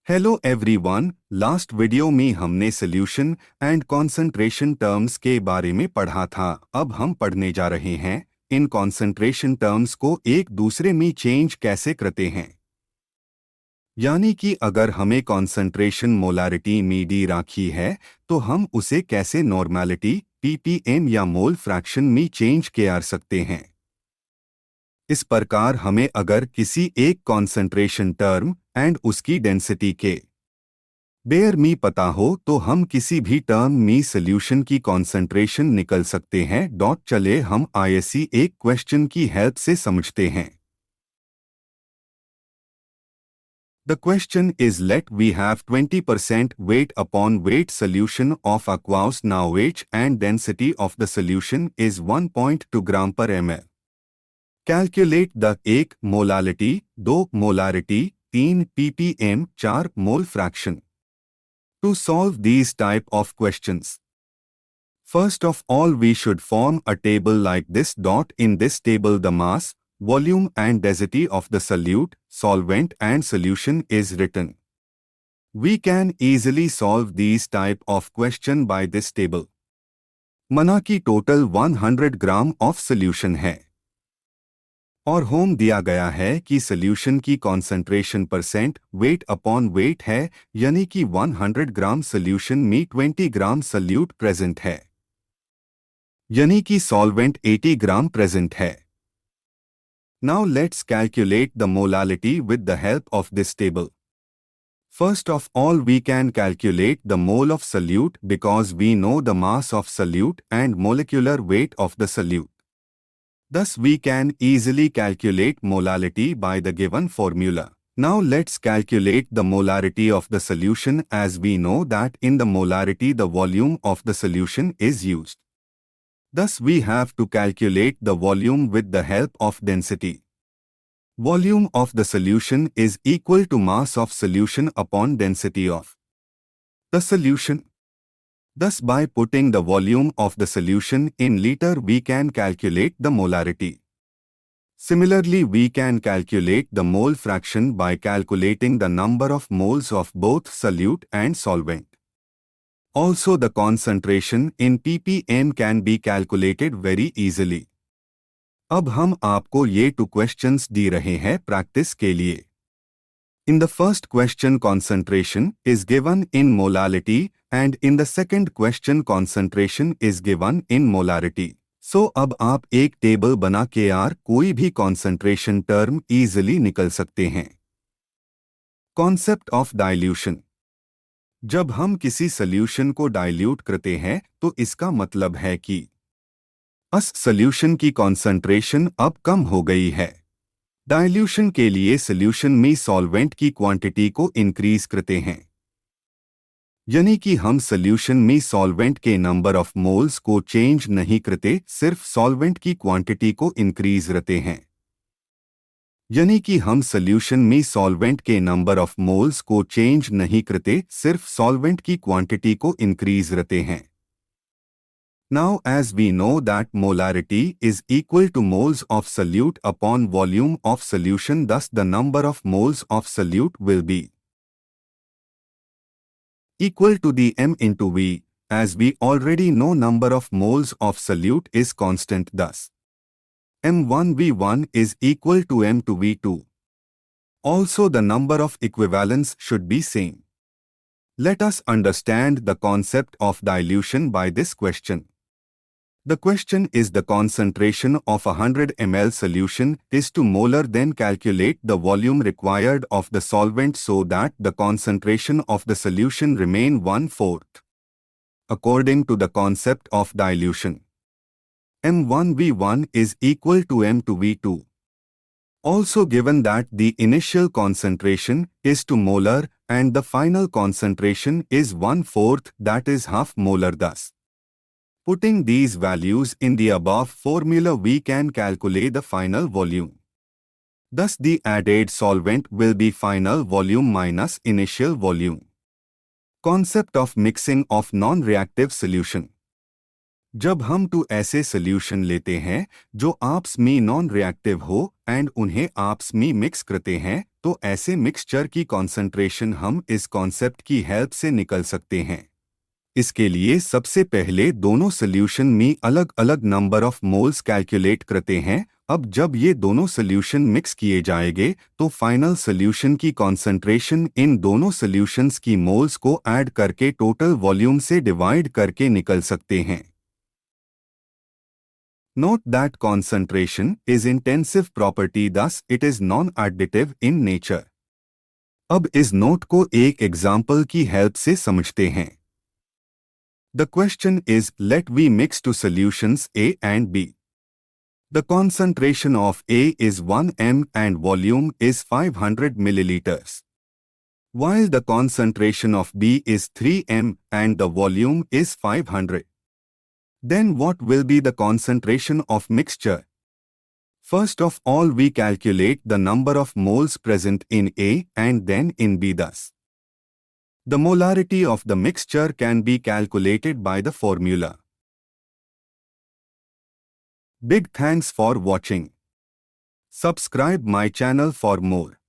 Hello everyone, last video में हमने solution and concentration terms के बारे में पढ़ा था। अब हम पढ़ने जा रहे हैं इन कॉन्सेंट्रेशन टर्म्स को एक दूसरे में चेंज कैसे करते हैं। यानी कि अगर हमें कॉन्सेंट्रेशन मोलारिटी में डी राखी है तो हम उसे कैसे नॉर्मेलिटी ppm या मोल फ्रैक्शन में चेंज कर सकते हैं। इस प्रकार हमें अगर किसी एक कॉन्सेंट्रेशन टर्म एंड उसकी डेंसिटी के बेयर में पता हो तो हम किसी भी टर्म में सोल्यूशन की कॉन्सेंट्रेशन निकल सकते हैं। चले हम आईएससी एक क्वेश्चन की हेल्प से समझते हैं। The question is, let we have 20% weight upon weight solution of aqueous. Now weight and density of the solution is 1.2 gram per ml. Calculate the 1 molality, 2 molarity, 3 ppm, 4 mole fraction. To solve these type of questions, first of all we should form a table like this. In this table the mass, volume and density of the solute, solvent and solution is written. We can easily solve these type of question by this table. मना की total 100 gram of solution है और home दिया गया है कि solution की concentration percent weight upon weight है, यानी कि 100 ग्राम सोल्यूशन में 20 ग्राम सोल्यूट प्रेजेंट है, यानी कि सॉल्वेंट 80 ग्राम प्रेजेंट है। Now let's calculate the molality with the help of this table. First of all we can calculate the mole of solute because we know the mass of solute and molecular weight of the solute. Thus we can easily calculate molality by the given formula. Now let's calculate the molarity of the solution, as we know that in the molarity the volume of the solution is used. Thus we have to calculate the volume with the help of density. Volume of the solution is equal to mass of solution upon density of the solution. Thus by putting the volume of the solution in liter we can calculate the molarity. Similarly we can calculate the mole fraction by calculating the number of moles of both solute and solvent. Also the concentration in ppm can be calculated very easily. अब हम आपको ये 2 questions दी रहे हैं practice के लिए. In the first question concentration is given in molality and in the second question concentration is given in molarity. So अब आप एक टेबल बना के कोई भी concentration term easily निकल सकते हैं. Concept of dilution. जब हम किसी सॉल्यूशन को डाइल्यूट करते हैं तो इसका मतलब है कि उस सॉल्यूशन की कॉन्सेंट्रेशन अब कम हो गई है। डाइल्यूशन के लिए सॉल्यूशन में सॉल्वेंट की क्वांटिटी को इंक्रीज करते हैं, यानी कि हम सॉल्यूशन में सॉल्वेंट के नंबर ऑफ मोल्स को चेंज नहीं करते, सिर्फ सॉल्वेंट की क्वांटिटी को इंक्रीज करते हैं, यानी कि हम सॉल्यूशन में सॉल्वेंट के नंबर ऑफ मोल्स को चेंज नहीं करते, सिर्फ सॉल्वेंट की क्वांटिटी को इंक्रीज करते हैं। Now as we know that molarity is equal to moles of solute upon volume of solution, thus the number of moles of solute will be equal to the m into v, as we already know number of moles of solute is constant, thus m1v1 is equal to m2v2. Also the number of equivalents should be same. Let us understand the concept of dilution by this question. The question is the concentration of 100 ml solution is 2 molar, then calculate the volume required of the solvent so that the concentration of the solution remain 1/4. According to the concept of dilution, m1v1 is equal to m2v2. Also given that the initial concentration is 2 molar and the final concentration is 1/4, that is half molar. Thus, putting these values in the above formula we can calculate the final volume. Thus the added solvent will be final volume minus initial volume. Concept of mixing of non-reactive solution. जब हम 2 ऐसे solution लेते हैं जो आपस में non reactive हो and उन्हें आपस में मिक्स करते हैं तो ऐसे मिक्सचर की कॉन्सेंट्रेशन हम इस कॉन्सेप्ट की हेल्प से निकल सकते हैं। इसके लिए सबसे पहले दोनों सॉल्यूशन में अलग अलग नंबर ऑफ मोल्स कैलकुलेट करते हैं। अब जब ये दोनों सॉल्यूशन मिक्स किए जाएंगे तो फाइनल सॉल्यूशन की कॉन्सेंट्रेशन इन दोनों सॉल्यूशंस की मोल्स को ऐड करके टोटल वॉल्यूम से डिवाइड करके निकल सकते हैं। Note that concentration is intensive property, thus it is non-additive in nature. अब इस नोट को एक एग्जाम्पल की हेल्प से समझते हैं। The question is, let we mix two solutions A and B. The concentration of A is 1 m and volume is 500 milliliters, while the concentration of B is 3 m and the volume is 500. Then what will be the concentration of mixture? First of all, we calculate the number of moles present in A and then in B. Thus, the molarity of the mixture can be calculated by the formula. Big thanks for watching. Subscribe my channel for more.